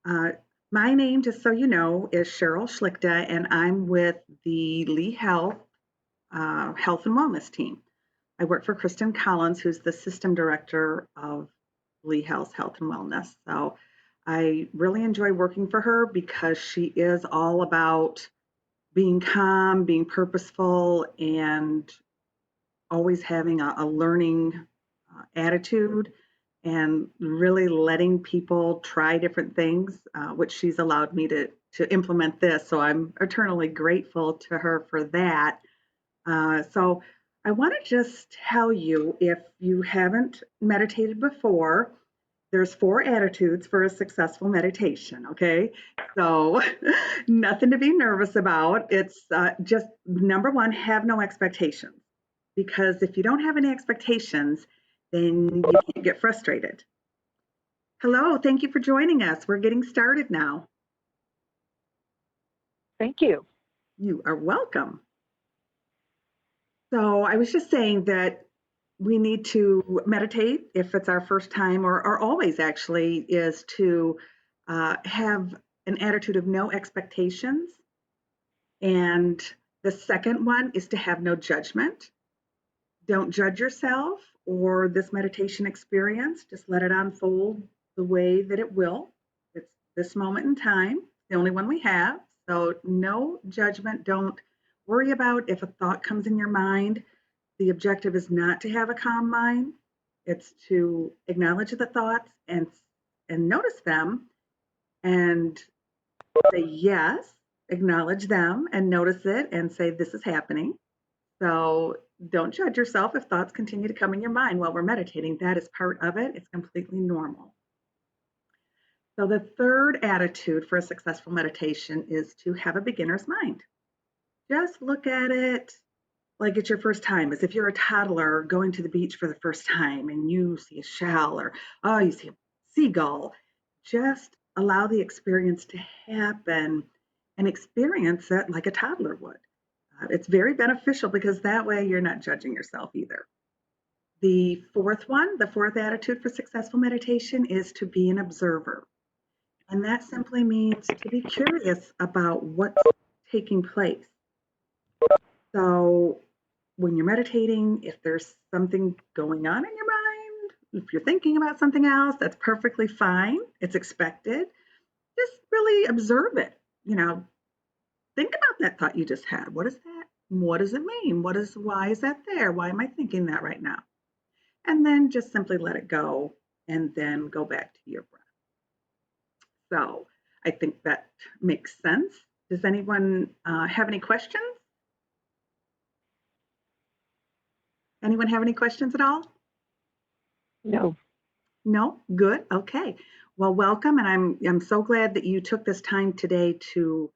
Uh, my name, just so you know, is Cheryl Schlichta, and I'm with the Lee Health and Wellness team. I work for Kristen Collins, who's the system director of Lee Health and Wellness. So I really enjoy working for her because she is all about being calm, being purposeful, and always having a learning attitude and really letting people try different things, which she's allowed me to implement this. So I'm eternally grateful to her for that. So I want to just tell you, if you haven't meditated before, there's 4 attitudes for a successful meditation. Okay, so nothing to be nervous about. It's just number one, have no expectations, because if you don't have any expectations, then you can't get frustrated. Hello, thank you for joining us. We're getting started now. Thank you. You are welcome. So I was just saying that we need to meditate if it's our first time, or always actually, is to have an attitude of no expectations. And the second one is to have no judgment. Don't judge yourself or this meditation experience. Just let it unfold the way that it will. It's this moment in time, the only one we have. So, no judgment. Don't worry about if a thought comes in your mind. The objective is not to have a calm mind, it's to acknowledge the thoughts and notice them and say yes, acknowledge them and notice it and say, this is happening. So don't judge yourself if thoughts continue to come in your mind while we're meditating. That is part of it. It's completely normal. So the third attitude for a successful meditation is to have a beginner's mind. Just look at it like it's your first time, as if you're a toddler going to the beach for the first time and you see a shell, or, oh, you see a seagull. Just allow the experience to happen and experience it like a toddler would. It's very beneficial because that way you're not judging yourself either. The fourth attitude for successful meditation is to be an observer. And that simply means to be curious about what's taking place. So when you're meditating, if there's something going on in your mind, if you're thinking about something else, that's perfectly fine. It's expected. Just really observe it. Think about that thought you just had. What is that? What does it mean? Why is that there? Why am I thinking that right now? And then just simply let it go and then go back to your breath. So I think that makes sense. Does anyone have any questions? Anyone have any questions at all? No. No? Good. Okay. Well, welcome. And I'm so glad that you took this time today to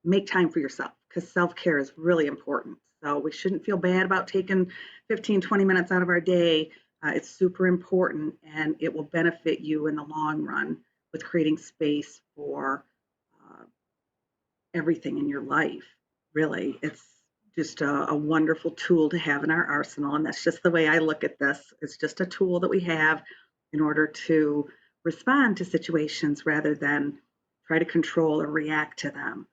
make time for yourself, because self-care is really important. So we shouldn't feel bad about taking 15, 20 minutes out of our day. It's super important, and it will benefit you in the long run with creating space for uh, everything in your life. Really, it's just a wonderful tool to have in our arsenal. And that's just the way I look at this. It's just a tool that we have in order to respond to situations rather than try to control or react to them.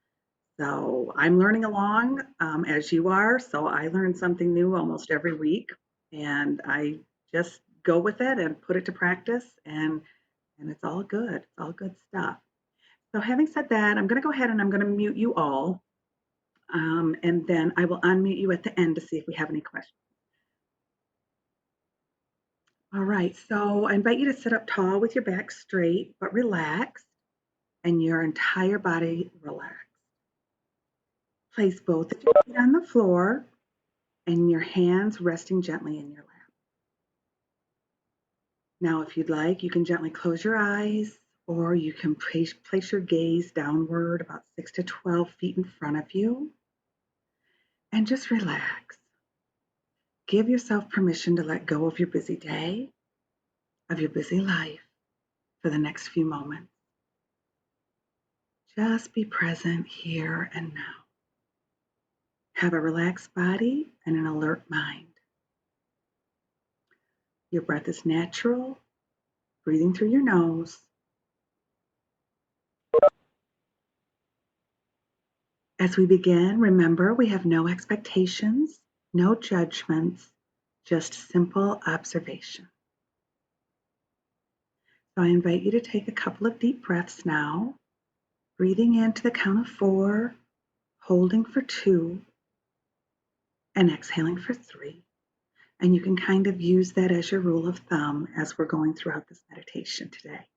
So I'm learning along as you are. So I learn something new almost every week, and I just go with it and put it to practice, and it's all good. It's all good stuff. So having said that, I'm going to go ahead and I'm going to mute you all, and then I will unmute you at the end to see if we have any questions. All right. So I invite you to sit up tall with your back straight but relaxed, and your entire body relaxed. Place both of your feet on the floor and your hands resting gently in your lap. Now, if you'd like, you can gently close your eyes, or you can place your gaze downward about 6 to 12 feet in front of you and just relax. Give yourself permission to let go of your busy day, of your busy life for the next few moments. Just be present here and now. Have a relaxed body and an alert mind. Your breath is natural, breathing through your nose, As we begin, remember we have no expectations, no judgments, just simple observation. So I invite you to take a couple of deep breaths now, breathing in to the count of 4, holding for 2, and exhaling for 3. And you can kind of use that as your rule of thumb as we're going throughout this meditation today.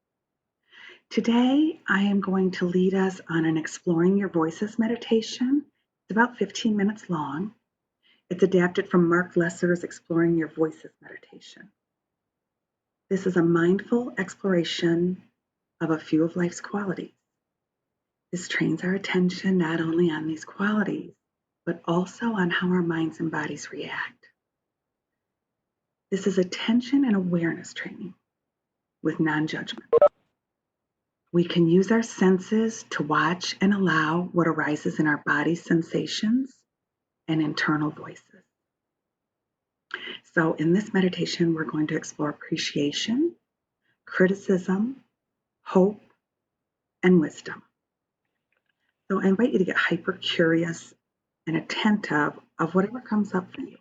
Today, I am going to lead us on an Exploring Your Voices meditation. It's about 15 minutes long. It's adapted from Mark Lesser's Exploring Your Voices meditation. This is a mindful exploration of a few of life's qualities. This trains our attention not only on these qualities, but also on how our minds and bodies react. This is attention and awareness training with non-judgment. We can use our senses to watch and allow what arises in our body's sensations and internal voices. So in this meditation, we're going to explore appreciation, criticism, hope, and wisdom. So I invite you to get hyper curious and attentive of whatever comes up for you.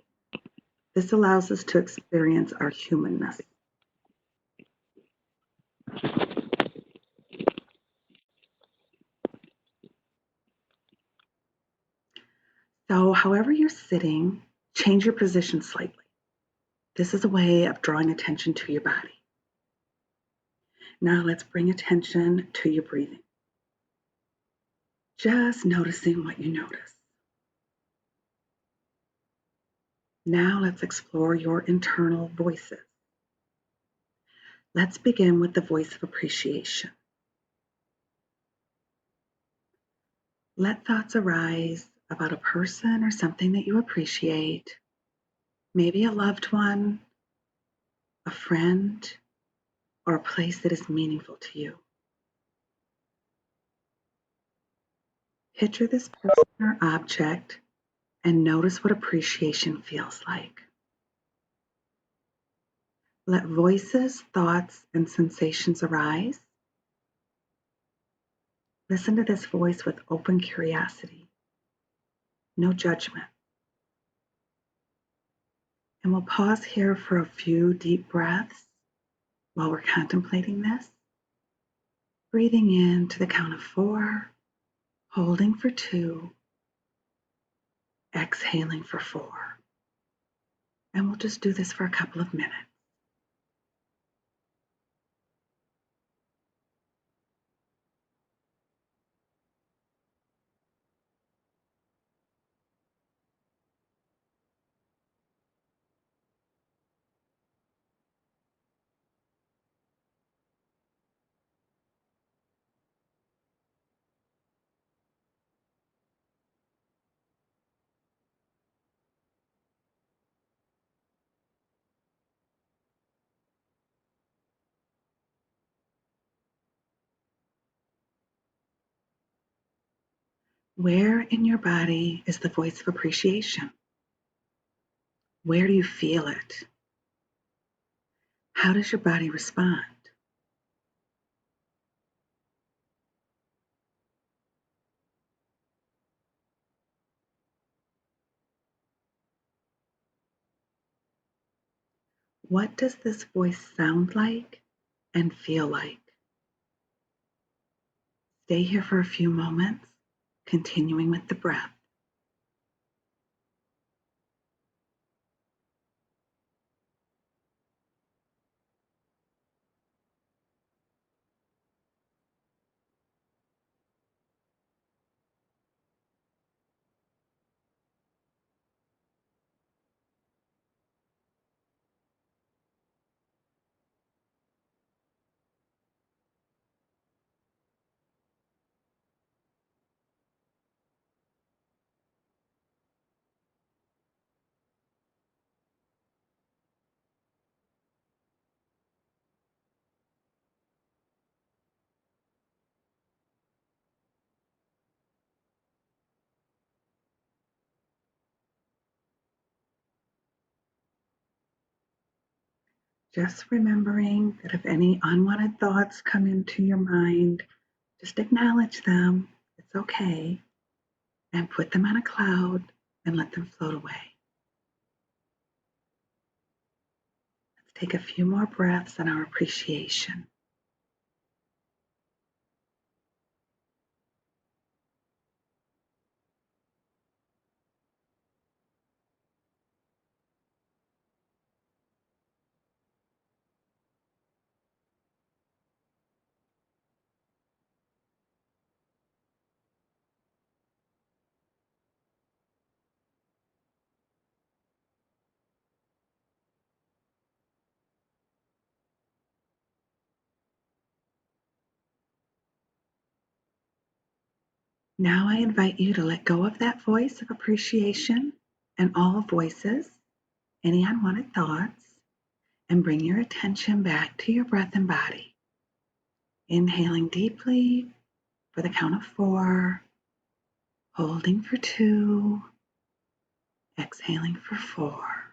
This allows us to experience our humanness. So however you're sitting, change your position slightly. This is a way of drawing attention to your body. Now let's bring attention to your breathing. Just noticing what you notice. Now let's explore your internal voices. Let's begin with the voice of appreciation. Let thoughts arise about a person or something that you appreciate, maybe a loved one, a friend, or a place that is meaningful to you. Picture this person or object and notice what appreciation feels like. Let voices, thoughts, and sensations arise. Listen to this voice with open curiosity, no judgment. And we'll pause here for a few deep breaths while we're contemplating this. Breathing in to the count of 4, holding for 2, exhaling for 4. And we'll just do this for a couple of minutes. Where in your body is the voice of appreciation? Where do you feel it? How does your body respond? What does this voice sound like and feel like? Stay here for a few moments, continuing with the breath. Just remembering that if any unwanted thoughts come into your mind, just acknowledge them. It's okay. and put them on a cloud and let them float away. Let's take a few more breaths on our appreciation. Now I invite you to let go of that voice of appreciation and all voices, any unwanted thoughts, and bring your attention back to your breath and body. Inhaling deeply for the count of 4, holding for 2, exhaling for 4.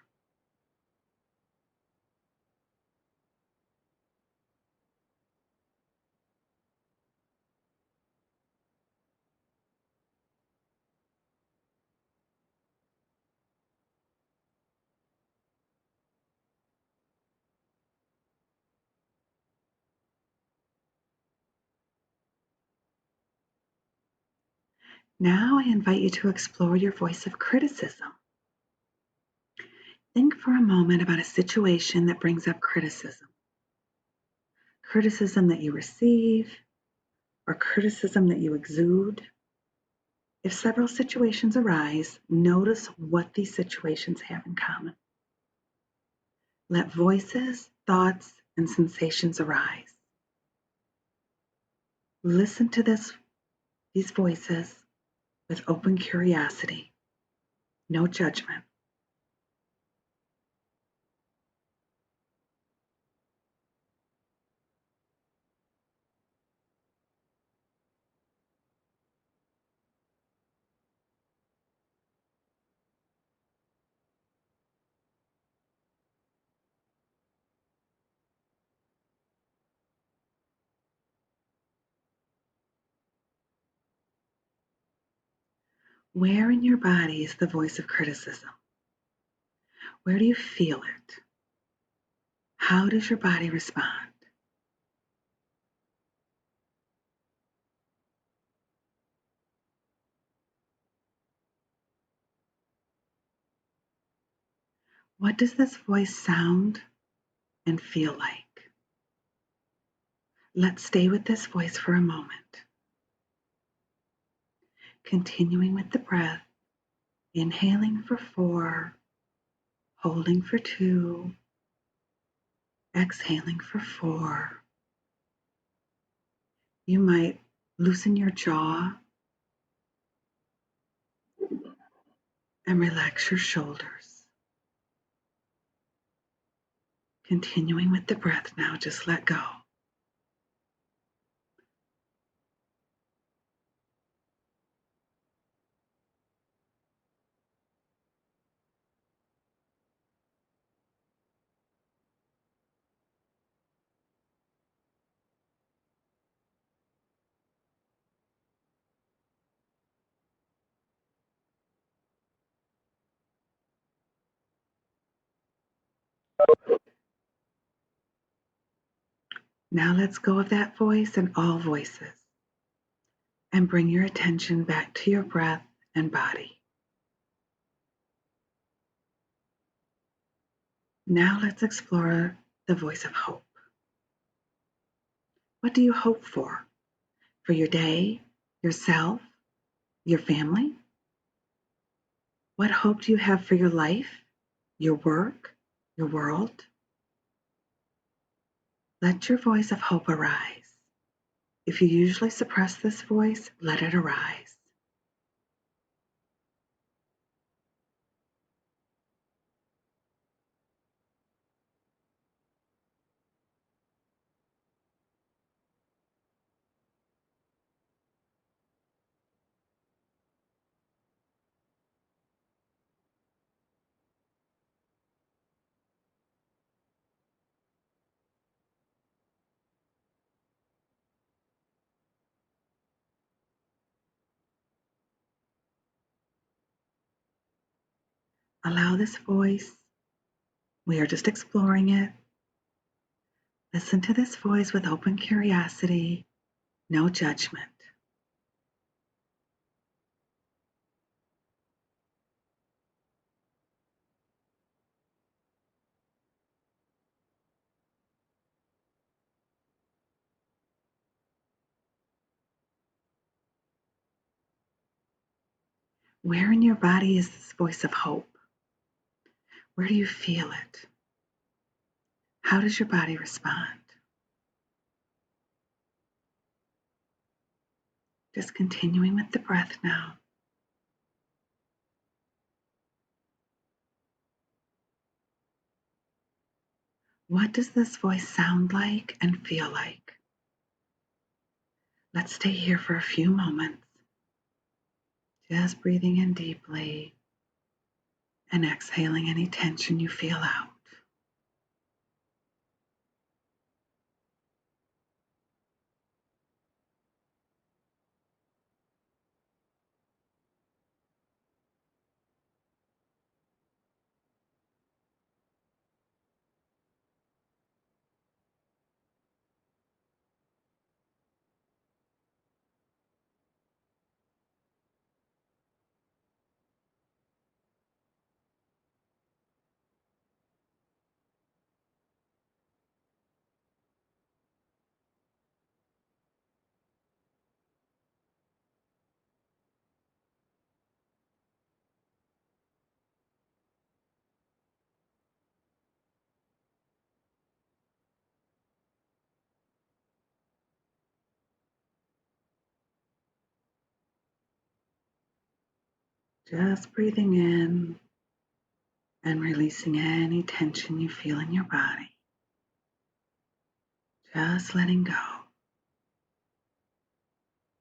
Now I invite you to explore your voice of criticism. Think for a moment about a situation that brings up criticism. Criticism that you receive or criticism that you exude. If several situations arise, notice what these situations have in common. Let voices, thoughts, and sensations arise. Listen to these voices with open curiosity, no judgment. Where in your body is the voice of criticism? Where do you feel it? How does your body respond? What does this voice sound and feel like? Let's stay with this voice for a moment. Continuing with the breath, inhaling for 4, holding for 2, exhaling for 4. You might loosen your jaw and relax your shoulders. Continuing with the breath now, just let go. Now let's go of that voice and all voices and bring your attention back to your breath and body. Now let's explore the voice of hope. What do you hope for? For your day, yourself, your family? What hope do you have for your life, your work, your world? Let your voice of hope arise. If you usually suppress this voice, let it arise. Allow this voice. We are just exploring it. Listen to this voice with open curiosity, no judgment. Where in your body is this voice of hope? Where do you feel it? How does your body respond? Just continuing with the breath now. What does this voice sound like and feel like? Let's stay here for a few moments, just breathing in deeply and exhaling any tension you feel out. Just breathing in and releasing any tension you feel in your body. Just letting go.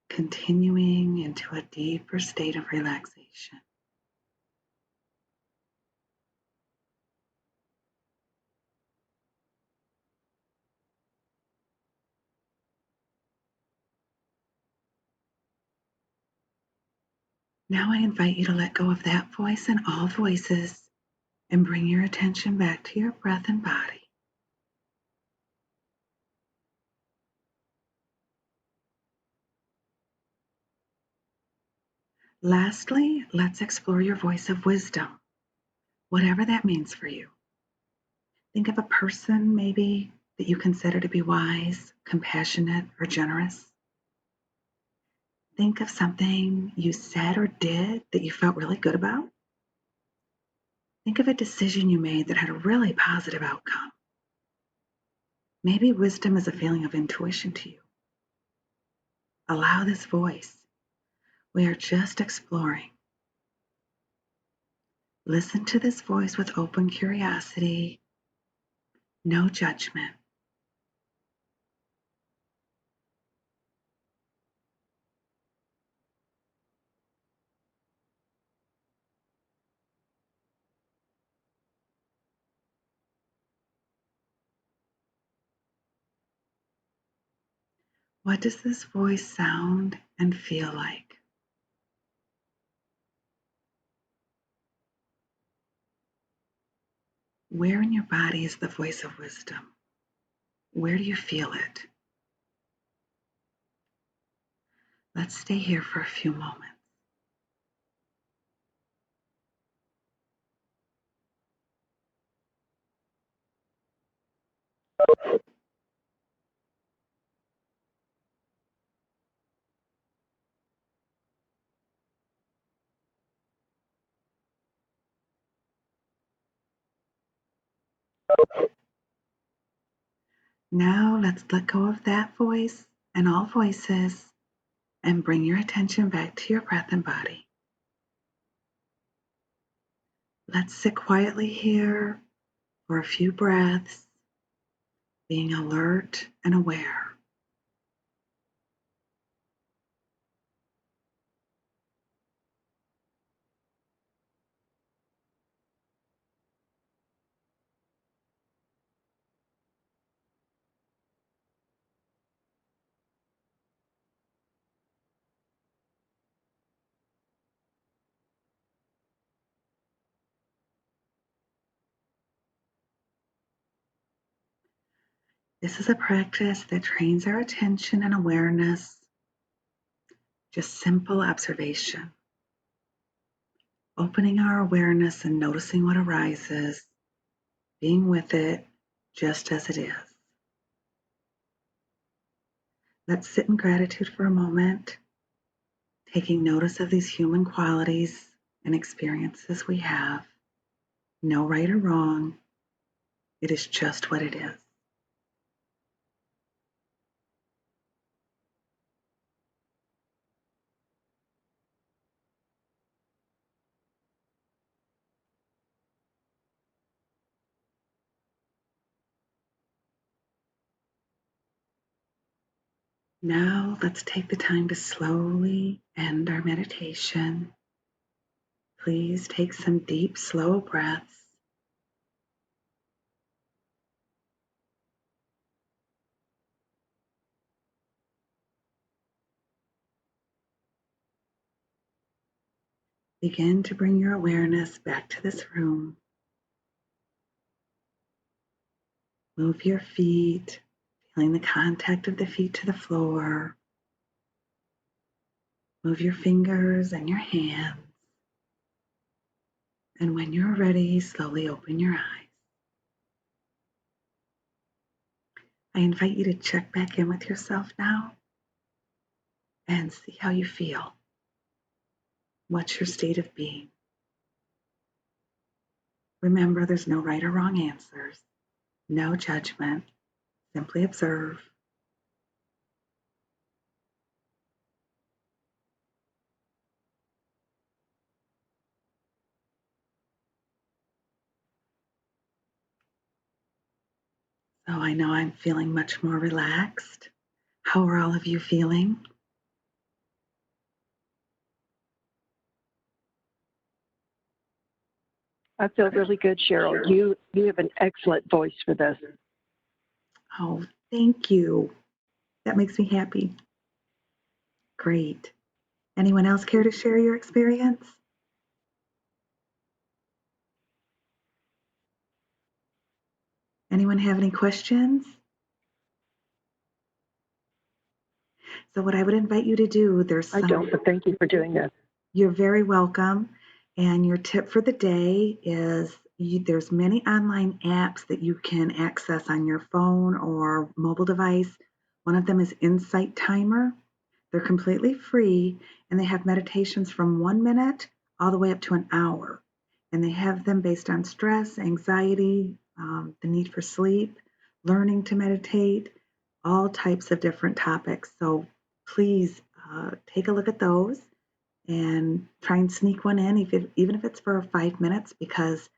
Continuing into a deeper state of relaxation. Now I invite you to let go of that voice and all voices and bring your attention back to your breath and body. Lastly, let's explore your voice of wisdom, whatever that means for you. Think of a person maybe that you consider to be wise, compassionate, or generous. Think of something you said or did that you felt really good about. Think of a decision you made that had a really positive outcome. Maybe wisdom is a feeling of intuition to you. Allow this voice. We are just exploring. Listen to this voice with open curiosity, no judgment. What does this voice sound and feel like? Where in your body is the voice of wisdom? Where do you feel it? Let's stay here for a few moments. Now let's let go of that voice and all voices and bring your attention back to your breath and body. Let's sit quietly here for a few breaths, being alert and aware. This is a practice that trains our attention and awareness, just simple observation, opening our awareness and noticing what arises, being with it just as it is. Let's sit in gratitude for a moment, taking notice of these human qualities and experiences we have. No right or wrong, it is just what it is. Now let's take the time to slowly end our meditation. Please take some deep, slow breaths. Begin to bring your awareness back to this room. Move your feet, feeling the contact of the feet to the floor. Move your fingers and your hands. And when you're ready, slowly open your eyes. I invite you to check back in with yourself now and see how you feel. What's your state of being? Remember, there's no right or wrong answers, no judgment. Simply observe. So I know I'm feeling much more relaxed. How are all of you feeling? I feel really good, Cheryl. You have an excellent voice for this. Oh, thank you. That makes me happy. Great. Anyone else care to share your experience? Anyone have any questions? So what I would invite you to do, I don't, but thank you for doing this. you're very welcome. And your tip for the day is there's many online apps that you can access on your phone or mobile device. One of them is Insight Timer. They're completely free and they have meditations from 1 minute all the way up to an hour. And they have them based on stress, anxiety, the need for sleep, learning to meditate, all types of different topics. So please take a look at those and try and sneak one in, even if it's for 5 minutes, because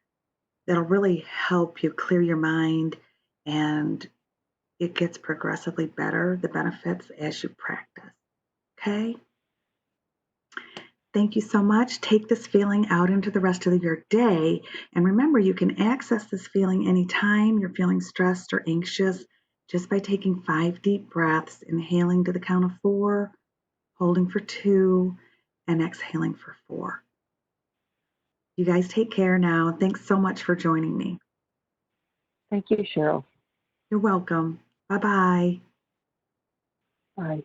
that'll really help you clear your mind and it gets progressively better, the benefits as you practice. Okay? Thank you so much. Take this feeling out into the rest of your day. And remember, you can access this feeling anytime you're feeling stressed or anxious just by taking 5 deep breaths, inhaling to the count of 4, holding for 2, and exhaling for 4. You guys take care now. Thanks so much for joining me. Thank you, Cheryl. You're welcome. Bye-bye. Bye.